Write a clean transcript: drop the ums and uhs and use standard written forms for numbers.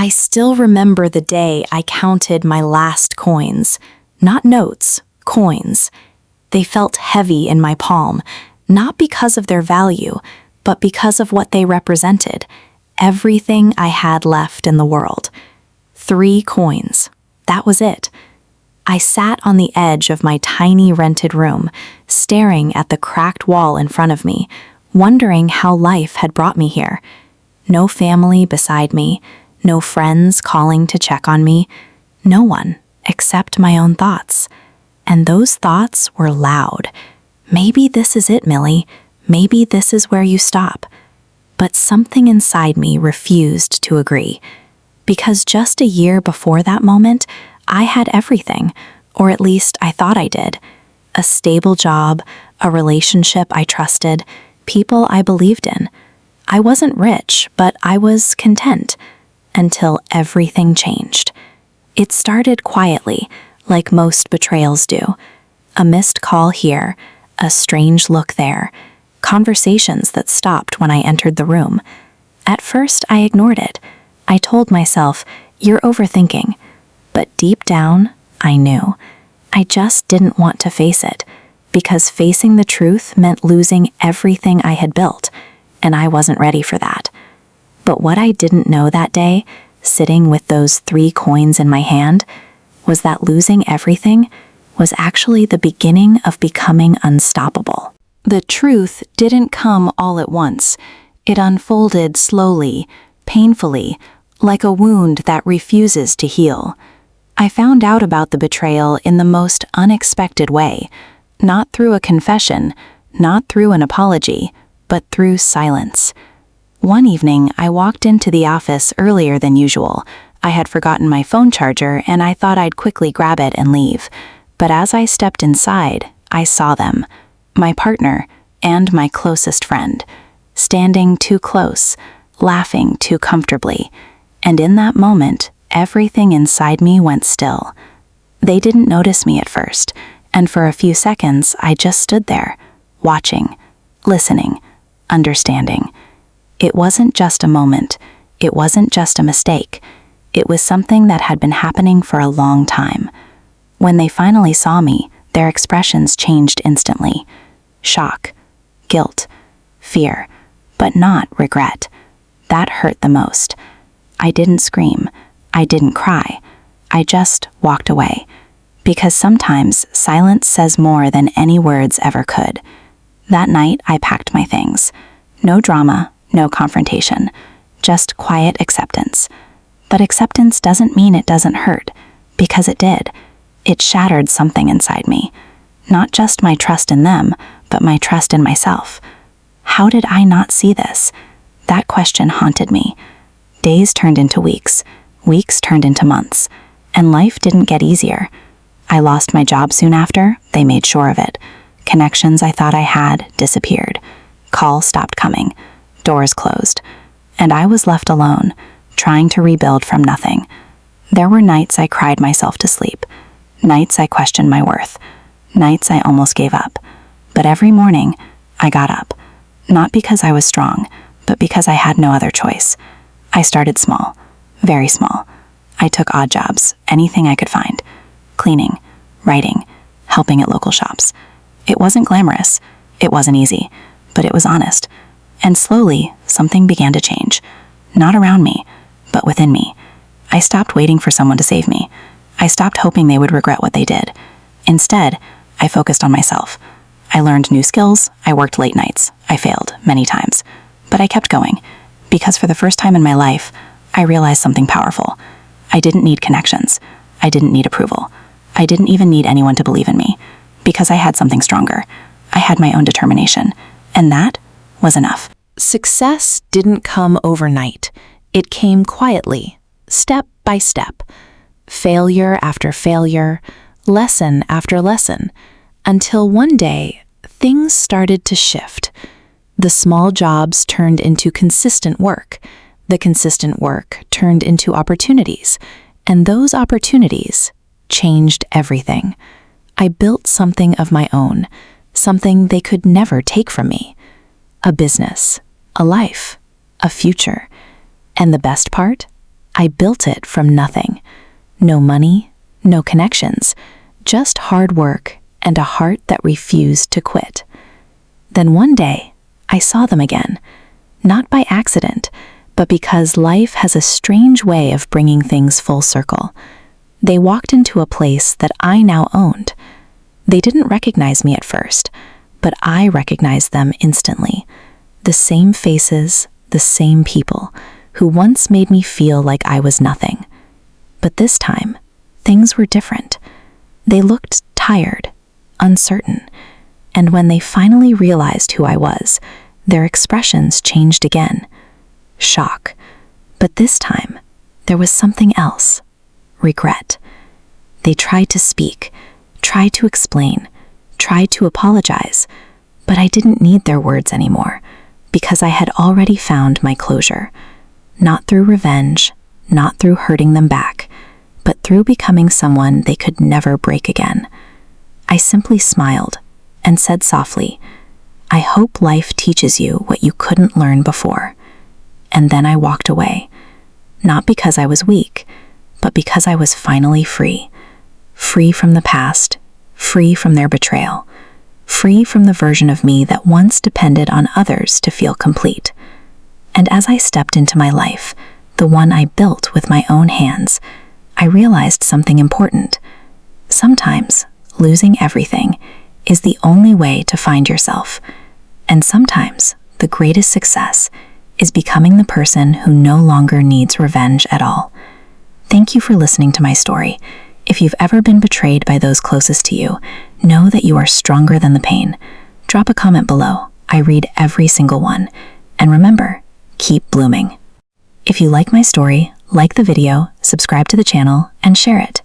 I still remember the day I counted my last coins. Not notes, coins. They felt heavy in my palm, not because of their value, but because of what they represented. Everything I had left in the world. 3 coins. That was it. I sat on the edge of my tiny rented room, staring at the cracked wall in front of me, wondering how life had brought me here. No family beside me, no friends calling to check on me, no one except my own thoughts. And those thoughts were loud. Maybe this is it, Millie. Maybe this is where you stop. But something inside me refused to agree. Because just a year before that moment, I had everything, or at least I thought I did. A stable job, a relationship I trusted, people I believed in. I wasn't rich, but I was content. Until everything changed. It started quietly, like most betrayals do. A missed call here, a strange look there, conversations that stopped when I entered the room. At first, I ignored it. I told myself, "You're overthinking." But deep down, I knew. I just didn't want to face it, because facing the truth meant losing everything I had built, and I wasn't ready for that. But what I didn't know that day, sitting with those 3 coins in my hand, was that losing everything was actually the beginning of becoming unstoppable. The truth didn't come all at once. It unfolded slowly, painfully, like a wound that refuses to heal. I found out about the betrayal in the most unexpected way, not through a confession, not through an apology, but through silence. One evening, I walked into the office earlier than usual. I had forgotten my phone charger, and I thought I'd quickly grab it and leave. But as I stepped inside, I saw them, my partner and my closest friend, standing too close, laughing too comfortably. And in that moment, everything inside me went still. They didn't notice me at first, and for a few seconds, I just stood there, watching, listening, understanding. It wasn't just a moment. It wasn't just a mistake. It was something that had been happening for a long time. When they finally saw me, their expressions changed instantly. Shock, guilt, fear, but not regret. That hurt the most. I didn't scream. I didn't cry. I just walked away. Because sometimes silence says more than any words ever could. That night, I packed my things. No drama, no confrontation, just quiet acceptance. But acceptance doesn't mean it doesn't hurt, because it did. It shattered something inside me. Not just my trust in them, but my trust in myself. How did I not see this? That question haunted me. Days turned into weeks turned into months, and life didn't get easier. I lost my job soon after. They made sure of it. Connections I thought I had disappeared. Calls stopped coming. Doors closed. And I was left alone, trying to rebuild from nothing. There were nights I cried myself to sleep. Nights I questioned my worth. Nights I almost gave up. But every morning, I got up. Not because I was strong, but because I had no other choice. I started small. Very small. I took odd jobs, anything I could find. Cleaning, writing, helping at local shops. It wasn't glamorous. It wasn't easy. But it was honest. And slowly, something began to change. Not around me, but within me. I stopped waiting for someone to save me. I stopped hoping they would regret what they did. Instead, I focused on myself. I learned new skills. I worked late nights. I failed many times. But I kept going. Because for the first time in my life, I realized something powerful. I didn't need connections. I didn't need approval. I didn't even need anyone to believe in me. Because I had something stronger. I had my own determination. And that was enough. Success didn't come overnight. It came quietly, step by step. Failure after failure, lesson after lesson. Until one day, things started to shift. The small jobs turned into consistent work. The consistent work turned into opportunities. And those opportunities changed everything. I built something of my own, something they could never take from me. A business, a life, a future. And the best part? I built it from nothing. No money, no connections, just hard work and a heart that refused to quit. Then one day, I saw them again, not by accident, but because life has a strange way of bringing things full circle. They walked into a place that I now owned. They didn't recognize me at first, but I recognized them instantly. The same faces, the same people, who once made me feel like I was nothing. But this time, things were different. They looked tired, uncertain, and when they finally realized who I was, their expressions changed again. Shock. But this time, there was something else. Regret. They tried to speak, tried to explain, tried to apologize, but I didn't need their words anymore, because I had already found my closure. Not through revenge, not through hurting them back, but through becoming someone they could never break again. I simply smiled and said softly, "I hope life teaches you what you couldn't learn before." And then I walked away, not because I was weak, but because I was finally free. Free from the past, free from their betrayal, free from the version of me that once depended on others to feel complete. And as I stepped into my life, the one I built with my own hands, I realized something important. Sometimes losing everything is the only way to find yourself. And sometimes the greatest success is becoming the person who no longer needs revenge at all. Thank you for listening to my story. If you've ever been betrayed by those closest to you, know that you are stronger than the pain. Drop a comment below. I read every single one. And remember, keep blooming. If you like my story, like the video, subscribe to the channel, and share it.